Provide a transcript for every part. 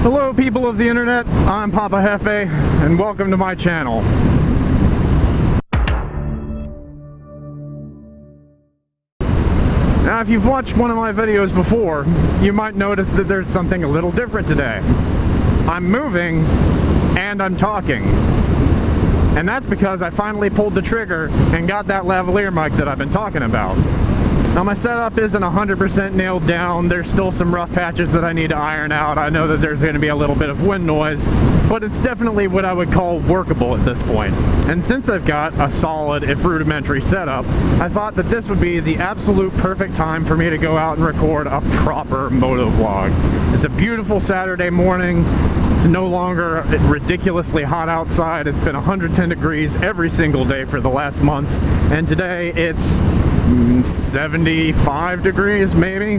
Hello people of the internet, I'm Papa Hefe, and welcome to my channel. Now if you've watched one of my videos before, you might notice that there's something a little different today. I'm moving, and I'm talking. And that's because I finally pulled the trigger and got that lavalier mic that I've been talking about. Now my setup isn't 100% nailed down. There's still some rough patches that I need to iron out. I know that there's going to be a little bit of wind noise, but it's definitely what I would call workable at this point. And since I've got a solid, if rudimentary setup, I thought that this would be the absolute perfect time for me to go out and record a proper moto vlog. It's a beautiful Saturday morning. It's no longer ridiculously hot outside. It's been 110 degrees every single day for the last month, and today it's 75 degrees maybe.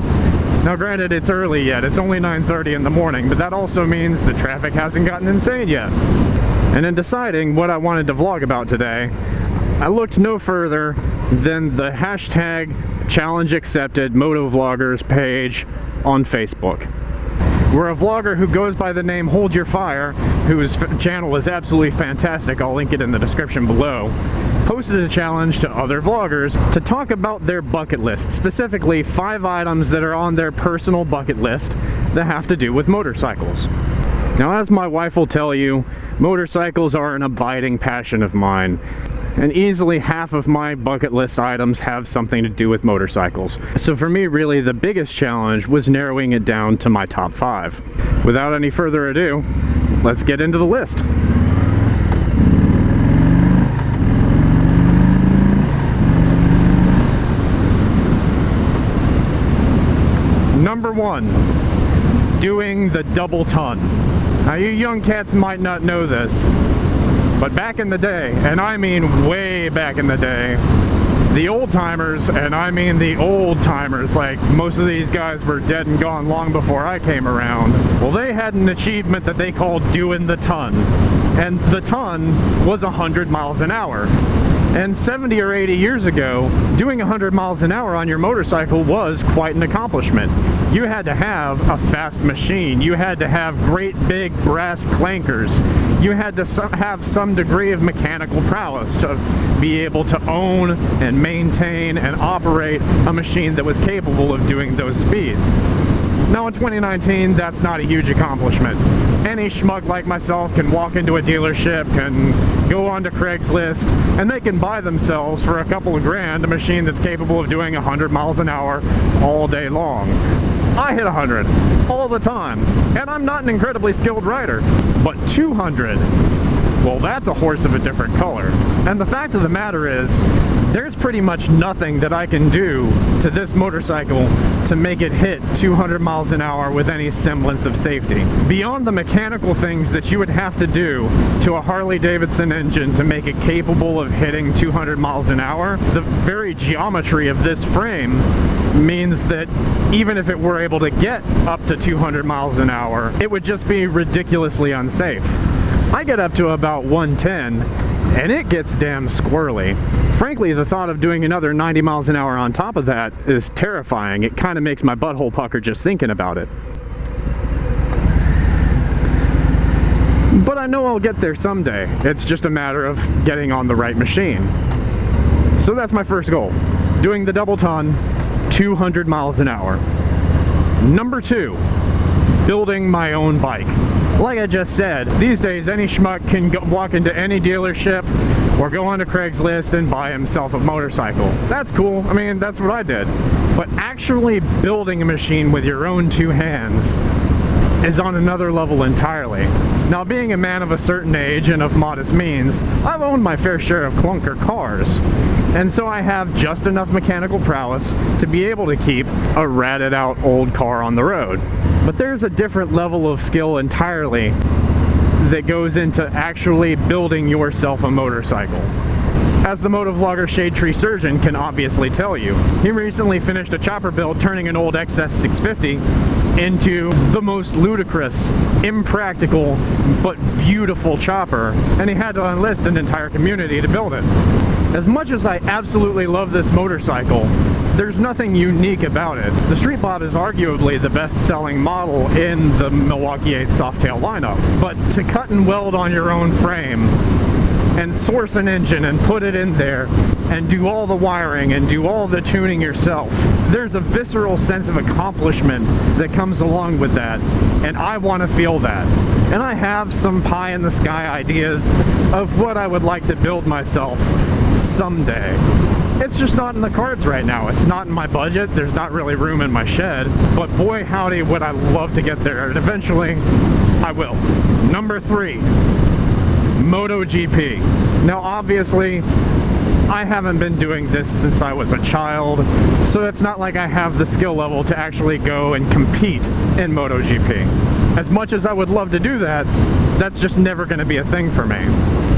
Now granted, it's early yet, it's only 9:30 in the morning, but that also means the traffic hasn't gotten insane yet. And in deciding what I wanted to vlog about today, I looked no further than the hashtag challenge accepted motovloggers page on Facebook. We're a vlogger who goes by the name Hold Your Fire, whose channel is absolutely fantastic, I'll link it in the description below, posted a challenge to other vloggers to talk about their bucket list, specifically 5 items that are on their personal bucket list that have to do with motorcycles. Now, as my wife will tell you, motorcycles are an abiding passion of mine. And easily half of my bucket list items have something to do with motorcycles. So for me, really, the biggest challenge was narrowing it down to my top 5. Without any further ado, let's get into the list. Number 1, doing the double ton. Now, you young cats might not know this, but back in the day, and I mean way back in the day, the old timers, and I mean the old timers, like most of these guys were dead and gone long before I came around, well, they had an achievement that they called doing the ton. And the ton was 100 miles an hour. And 70 or 80 years ago, doing 100 miles an hour on your motorcycle was quite an accomplishment. You had to have a fast machine. You had to have great big brass clankers. You had to have some degree of mechanical prowess to be able to own and maintain and operate a machine that was capable of doing those speeds. Now in 2019, that's not a huge accomplishment. Any schmuck like myself can walk into a dealership, can go onto Craigslist, and they can buy themselves for a couple of grand a machine that's capable of doing 100 miles an hour all day long. I hit 100 all the time, and I'm not an incredibly skilled rider, but 200, well, that's a horse of a different color. And the fact of the matter is, there's pretty much nothing that I can do to this motorcycle to make it hit 200 miles an hour with any semblance of safety. Beyond the mechanical things that you would have to do to a Harley-Davidson engine to make it capable of hitting 200 miles an hour, the very geometry of this frame means that even if it were able to get up to 200 miles an hour, it would just be ridiculously unsafe. I get up to about 110, and it gets damn squirrely. Frankly, the thought of doing another 90 miles an hour on top of that is terrifying. It kind of makes my butthole pucker just thinking about it. But I know I'll get there someday. It's just a matter of getting on the right machine. So that's my first goal, doing the double ton, 200 miles an hour. Number 2, building my own bike. Like I just said, these days any schmuck can walk into any dealership or go onto Craigslist and buy himself a motorcycle. That's cool. I mean, that's what I did. But actually building a machine with your own 2 hands is on another level entirely. Now, being a man of a certain age and of modest means, I've owned my fair share of clunker cars. And so I have just enough mechanical prowess to be able to keep a ratted out old car on the road. But there's a different level of skill entirely that goes into actually building yourself a motorcycle. As the motovlogger Shade Tree Surgeon can obviously tell you, he recently finished a chopper build turning an old XS 650 into the most ludicrous, impractical, but beautiful chopper, and he had to enlist an entire community to build it. As much as I absolutely love this motorcycle, There's nothing unique about it. The Street Bob is arguably the best-selling model in the Milwaukee 8 Softail lineup, but to cut and weld on your own frame and source an engine and put it in there and do all the wiring and do all the tuning yourself, there's a visceral sense of accomplishment that comes along with that, and I want to feel that. And I have some pie-in-the-sky ideas of what I would like to build myself someday. It's just not in the cards right now. It's not in my budget. There's not really room in my shed, but boy howdy would I love to get there, and eventually I will. Number 3, MotoGP. Now obviously I haven't been doing this since I was a child, so it's not like I have the skill level to actually go and compete in MotoGP. As much as I would love to do that, that's just never going to be a thing for me.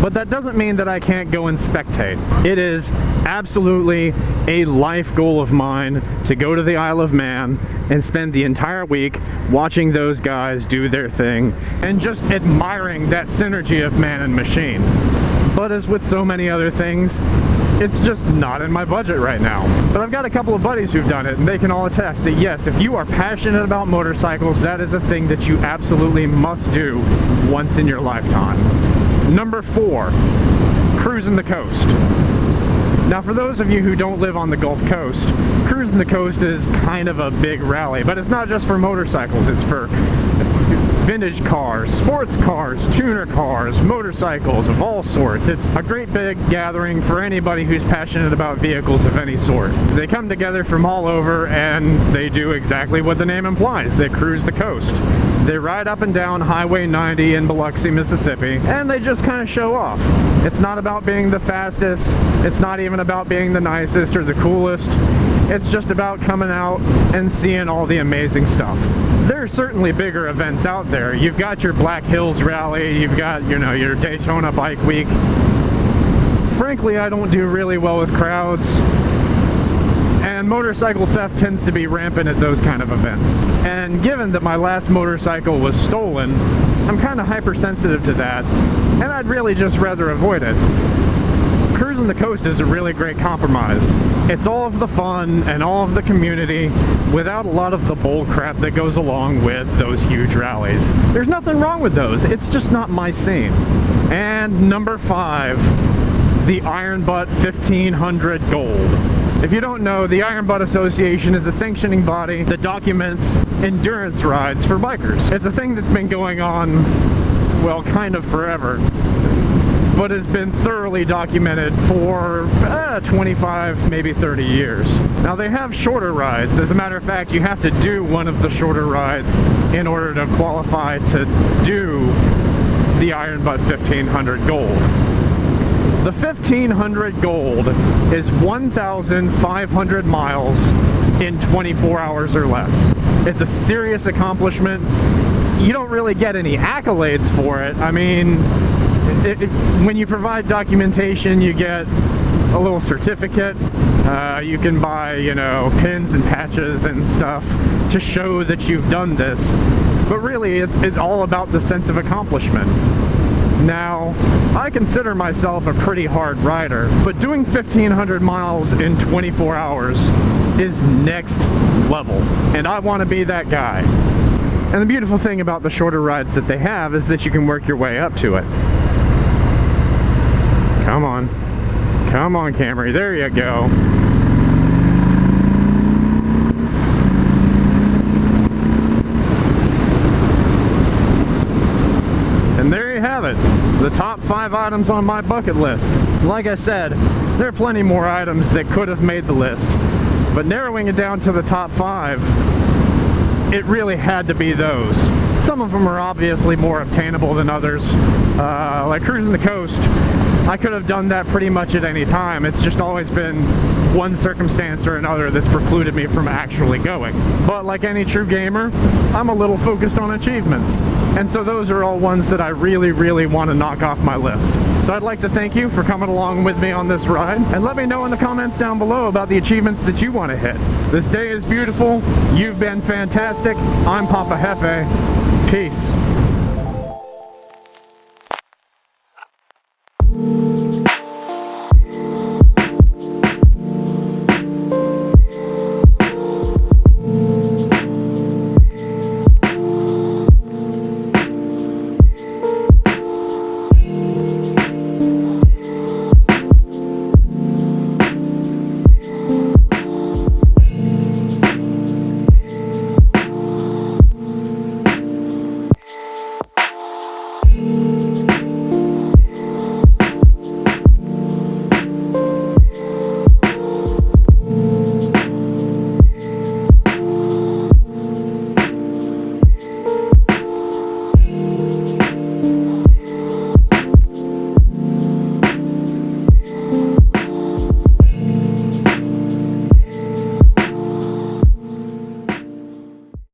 But that doesn't mean that I can't go and spectate. It is absolutely a life goal of mine to go to the Isle of Man and spend the entire week watching those guys do their thing and just admiring that synergy of man and machine. But as with so many other things, it's just not in my budget right now. But I've got a couple of buddies who've done it, and they can all attest that yes, if you are passionate about motorcycles, that is a thing that you absolutely must do once in your lifetime. Number 4, cruising the coast. Now for those of you who don't live on the Gulf Coast, cruising the coast is kind of a big rally, but it's not just for motorcycles, it's for vintage cars, sports cars, tuner cars, motorcycles of all sorts. It's a great big gathering for anybody who's passionate about vehicles of any sort. They come together from all over and they do exactly what the name implies. They cruise the coast. They ride up and down Highway 90 in Biloxi, Mississippi, and they just kind of show off. It's not about being the fastest. It's not even about being the nicest or the coolest. It's just about coming out and seeing all the amazing stuff. There are certainly bigger events out there. You've got your Black Hills Rally, you've got, your Daytona Bike Week. Frankly, I don't do really well with crowds, and motorcycle theft tends to be rampant at those kind of events. And given that my last motorcycle was stolen, I'm kind of hypersensitive to that, and I'd really just rather avoid it. Cruising the coast is a really great compromise. It's all of the fun and all of the community without a lot of the bull crap that goes along with those huge rallies. There's nothing wrong with those, it's just not my scene. And number 5, the Iron Butt 1500 Gold. If you don't know, the Iron Butt Association is a sanctioning body that documents endurance rides for bikers. It's a thing that's been going on, well, kind of forever, but has been thoroughly documented for 25, maybe 30 years. Now they have shorter rides. As a matter of fact, you have to do one of the shorter rides in order to qualify to do the Iron Butt 1500 Gold. The 1500 Gold is 1,500 miles in 24 hours or less. It's a serious accomplishment. You don't really get any accolades for it. I mean, when you provide documentation, you get a little certificate. You can buy, pins and patches and stuff to show that you've done this. But really, it's all about the sense of accomplishment. Now, I consider myself a pretty hard rider, but doing 1,500 miles in 24 hours is next level, and I want to be that guy. And the beautiful thing about the shorter rides that they have is that you can work your way up to it. Come on. Come on, Camry. There you go. And there you have it. The top 5 items on my bucket list. Like I said, there are plenty more items that could have made the list, but narrowing it down to the top 5, it really had to be those. Some of them are obviously more obtainable than others. Like cruising the coast, I could have done that pretty much at any time. It's just always been one circumstance or another that's precluded me from actually going. But like any true gamer, I'm a little focused on achievements. And so those are all ones that I really, really want to knock off my list. So I'd like to thank you for coming along with me on this ride, and let me know in the comments down below about the achievements that you want to hit. This day is beautiful. You've been fantastic. I'm Papa Hefe. Peace.